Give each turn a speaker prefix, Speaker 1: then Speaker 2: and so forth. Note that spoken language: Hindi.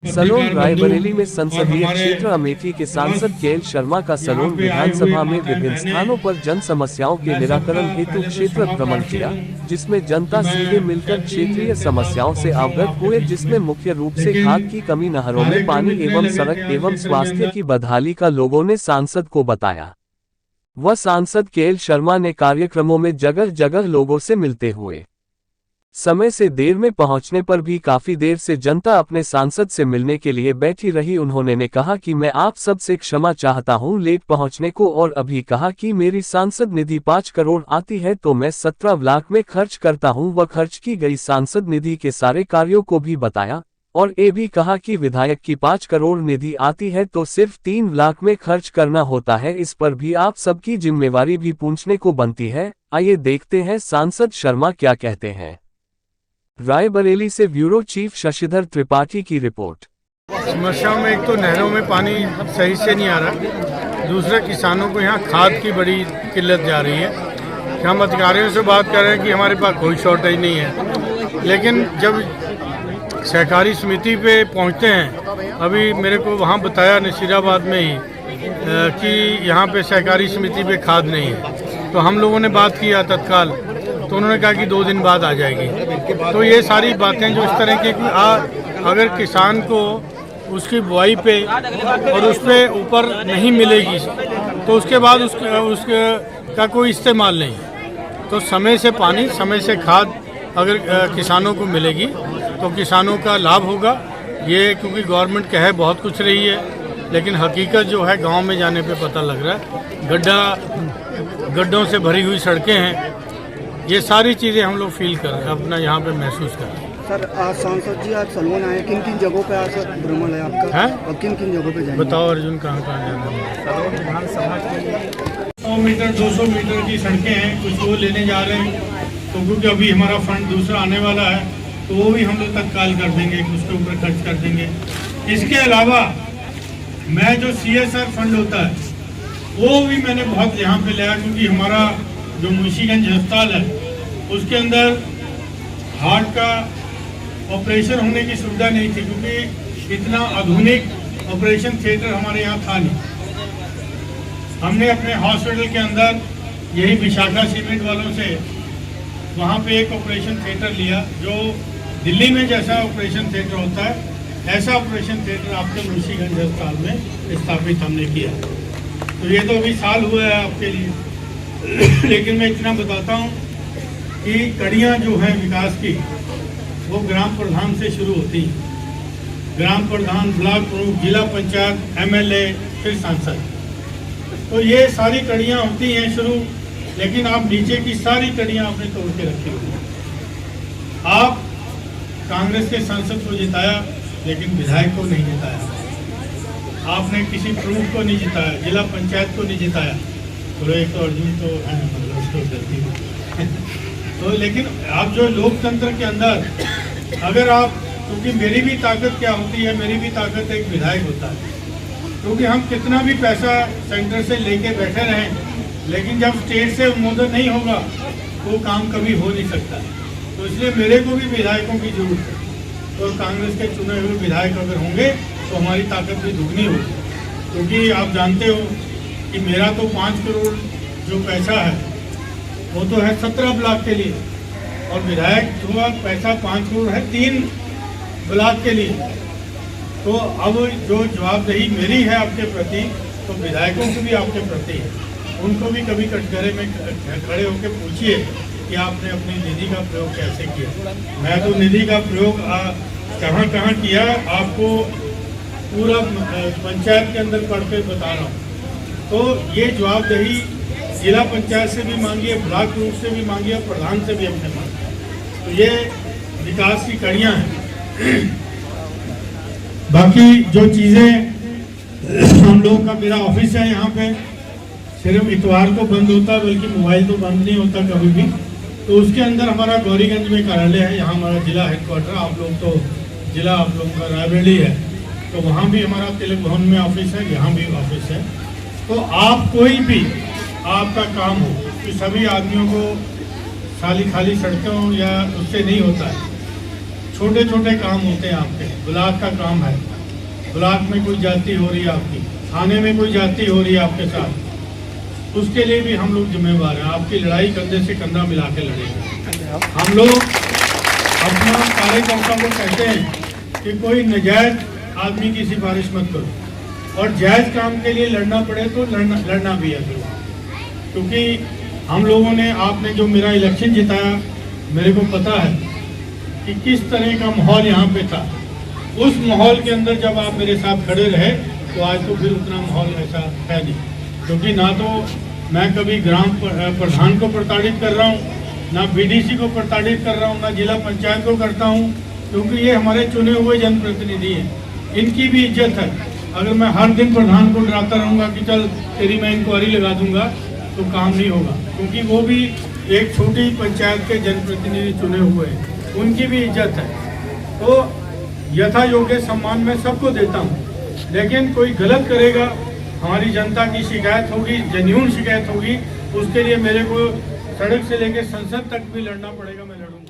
Speaker 1: सलोन रायबरेली में संसदीय क्षेत्र अमेठी के सांसद केएल शर्मा का सलोन विधानसभा में विभिन्न स्थानों पर जन समस्याओं के निराकरण हेतु क्षेत्र भ्रमण किया, जिसमें जनता सीधे मिलकर क्षेत्रीय समस्याओं से अवगत हुए, जिसमें मुख्य रूप से खाद की कमी, नहरों में पानी एवं सड़क एवं स्वास्थ्य की बदहाली का लोगों ने सांसद को बताया। वह सांसद केएल शर्मा ने कार्यक्रमों में जगह जगह लोगों से मिलते हुए समय से देर में पहुंचने पर भी काफी देर से जनता अपने सांसद से मिलने के लिए बैठी रही। उन्होंने ने कहा कि मैं आप सब से क्षमा चाहता हूं लेट पहुंचने को, और अभी कहा कि मेरी सांसद निधि 5 करोड़ आती है तो मैं 17 लाख में खर्च करता हूं। वह खर्च की गई सांसद निधि के सारे कार्यों को भी बताया, और ये भी कहा कि विधायक की 5 करोड़ निधि आती है तो सिर्फ 3 लाख में खर्च करना होता है। इस पर भी आप सबकी जिम्मेवारी भी पूछने को बनती है। आइए देखते हैं सांसद शर्मा क्या कहते हैं। रायबरेली से ब्यूरो चीफ शशिधर त्रिपाठी की रिपोर्ट।
Speaker 2: समस्याओं में एक तो नहरों में पानी सही से नहीं आ रहा, दूसरा किसानों को यहाँ खाद की बड़ी किल्लत जा रही है। हम अधिकारियों से बात कर रहे हैं कि हमारे पास कोई शॉर्टेज नहीं है, लेकिन जब सहकारी समिति पे पहुँचते हैं, अभी मेरे को वहाँ बताया नसीराबाद में ही कि यहाँ पे सहकारी समिति पे खाद नहीं है, तो हम लोगों ने बात किया तत्काल, तो उन्होंने कहा कि 2 दिन बाद आ जाएगी। तो ये सारी बातें जो इस तरह की अगर किसान को उसकी बुआई पे और उस पर ऊपर नहीं मिलेगी तो उसके बाद उसका कोई इस्तेमाल नहीं। तो समय से पानी, समय से खाद अगर किसानों को मिलेगी तो किसानों का लाभ होगा। ये क्योंकि गवर्नमेंट कहे बहुत कुछ रही है, लेकिन हकीकत जो है गांव में जाने पे पता लग रहा है। गड्ढों से भरी हुई सड़कें हैं, ये सारी चीज़ें हम लोग फील कर रहे हैं, अपना यहाँ पे महसूस कर रहे हैं।
Speaker 3: सर, आज सांसद जी आज सलोन आए, किन किन जगहों पे आज भ्रमण है आपका है? और किन किन जगहों पे जाएंगे?
Speaker 2: बताओ अर्जुन, कहाँ जाना है?
Speaker 3: सलोन विधानसभा की
Speaker 4: 100 मीटर 200 मीटर की सड़कें हैं, कुछ वो लेने जा रहे हैं, तो क्योंकि अभी हमारा फंड दूसरा आने वाला है तो वो भी हम लोग तत्काल कर देंगे, उसके ऊपर खर्च कर देंगे। इसके अलावा मैं जो CSR फंड होता है वो भी मैंने बहुत यहाँ पे लिया, क्योंकि हमारा जो मुंशीगंज अस्पताल है उसके अंदर हार्ट का ऑपरेशन होने की सुविधा नहीं थी, क्योंकि इतना आधुनिक ऑपरेशन थिएटर हमारे यहाँ था नहीं। हमने अपने हॉस्पिटल के अंदर यही विशाखा सीमेंट वालों से वहाँ पे एक ऑपरेशन थिएटर लिया, जो दिल्ली में जैसा ऑपरेशन थिएटर होता है ऐसा ऑपरेशन थिएटर आपके मुंशीगंज अस्पताल में स्थापित हमने किया। तो ये तो अभी साल हुआ है आपके लिए, लेकिन मैं इतना बताता हूँ कि कड़ियाँ जो हैं विकास की वो ग्राम प्रधान से शुरू होती हैं। ग्राम प्रधान, ब्लॉक प्रमुख, जिला पंचायत, MLA, फिर सांसद, तो ये सारी कड़ियाँ होती हैं शुरू, लेकिन आप नीचे की सारी कड़ियाँ आपने तोड़ के रखी हुई। आप कांग्रेस के सांसद को जिताया लेकिन विधायक को नहीं जिताया, आपने किसी प्रमुख को नहीं जिताया, जिला पंचायत को नहीं जिताया। तो एक तो अर्जुन तो है, मतलब उसको गलती तो, लेकिन आप जो लोकतंत्र के अंदर अगर आप, क्योंकि मेरी भी ताकत क्या होती है, मेरी भी ताकत एक विधायक होता है, क्योंकि हम कितना भी पैसा सेंटर से लेके बैठे रहें, लेकिन जब स्टेट से अनुमोदन नहीं होगा वो काम कभी हो नहीं सकता। तो इसलिए मेरे को भी विधायकों की जरूरत है, और कांग्रेस के चुने हुए विधायक अगर होंगे तो हमारी ताकत भी दुगनी होगी। क्योंकि आप जानते हो कि मेरा तो 5 करोड़ जो पैसा है वो तो है 17 ब्लॉक के लिए, और विधायक जो पैसा 5 करोड़ है 3 ब्लॉक के लिए। तो अब जो जवाबदेही मेरी है आपके प्रति, तो विधायकों की भी आपके प्रति है। उनको भी कभी कटघरे में खड़े होकर पूछिए कि आपने अपनी निधि का प्रयोग कैसे किया। मैं तो निधि का प्रयोग कहाँ कहाँ किया आपको पूरा पंचायत के अंदर पढ़ के बता रहा हूँ। तो ये जवाबदेही जिला पंचायत से भी मांगी है, ब्लॉक प्रमुख से भी मांगी है, प्रधान से भी हमने मांगी। तो ये विकास की कड़ियाँ हैं। बाकी जो चीज़ें हम लोगों का, मेरा ऑफिस है यहाँ पे, सिर्फ इतवार को बंद होता है, बल्कि मोबाइल तो बंद नहीं होता कभी भी। तो उसके अंदर हमारा गौरीगंज में कार्यालय है, यहाँ हमारा जिला हेडक्वार्टर। आप लोग तो जिला आप लोगों का रायबरेली है, तो वहाँ भी हमारा तिलक भवन में ऑफिस है, यहाँ भी ऑफिस है। तो आप कोई भी आपका काम हो, कि सभी आदमियों को खाली सड़कों या उससे नहीं होता है, छोटे छोटे काम होते हैं आपके। ब्लॉक का काम है, ब्लॉक में कोई जाति हो रही है आपकी, थाने में कोई जाति हो रही है आपके साथ, उसके लिए भी हम लोग जिम्मेवार हैं। आपकी लड़ाई कंधे से कंधा मिला के लड़ेंगे। हम लोग अपना कार्यकर्ताओं को कहते हैं कि कोई नजायज आदमी की सिफारिश मत करो, और जायज काम के लिए लड़ना पड़े तो लड़ना भी है जरूर। क्योंकि हम लोगों ने, आपने जो मेरा इलेक्शन जिताया, मेरे को पता है कि किस तरह का माहौल यहाँ पे था। उस माहौल के अंदर जब आप मेरे साथ खड़े रहे तो आज तो फिर उतना माहौल ऐसा है नहीं। क्योंकि ना तो मैं कभी ग्राम प्रधान को प्रताड़ित कर रहा हूँ, ना बीडीसी को प्रताड़ित कर रहा हूँ, ना जिला पंचायत को करता हूँ, क्योंकि ये हमारे चुने हुए जनप्रतिनिधि हैं। इनकी भी इज्जत है। अगर मैं हर दिन प्रधान को डराता रहूँगा कि चल तेरी मैं इंक्वायरी लगा दूंगा, तो काम नहीं होगा। क्योंकि वो भी एक छोटी पंचायत के जनप्रतिनिधि चुने हुए हैं, उनकी भी इज्जत है। तो यथा योग्य सम्मान मैं सबको देता हूँ, लेकिन कोई गलत करेगा, हमारी जनता की शिकायत होगी, जेन्युइन शिकायत होगी, उसके लिए मेरे को सड़क से लेकर संसद तक भी लड़ना पड़ेगा, मैं लड़ूंगा।